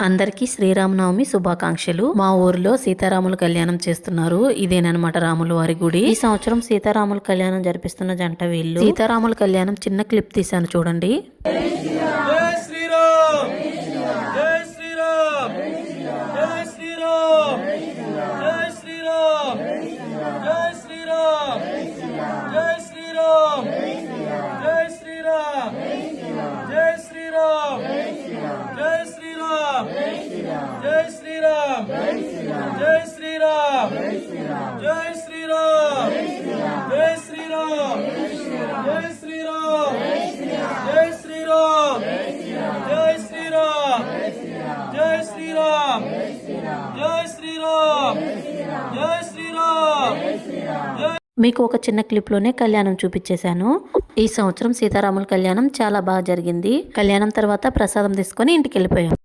అందరికీ శ్రీరామనవమి శుభాకాంక్షలు. మా ఊరిలో సీతారాముల కళ్యాణం చేస్తున్నారు. ఇదేనమాట రాముల వారి గుడి. ఈ సంవత్సరం సీతారాముల కళ్యాణం జరిపిస్తున్న జంట వీళ్ళు. సీతారాముల కళ్యాణం చిన్న క్లిప్ తీశాను చూడండి. జై శ్రీరామ్ జై శ్రీరామ్ జై శ్రీరామ్ జై శ్రీరామ్ జై శ్రీరామ్ జై శ్రీరామ్ జై శ్రీరామ్ జై శ్రీరామ్ జై శ్రీరామ్ జై శ్రీరామ్. మీకు ఒక చిన్న క్లిప్ లోనే కళ్యాణం చూపించేశాను. ఈ సంవత్సరం సీతారాముల కళ్యాణం చాలా బాగా జరిగింది. కళ్యాణం తర్వాత ప్రసాదం తీసుకొని ఇంటికి వెళ్ళిపోయాం.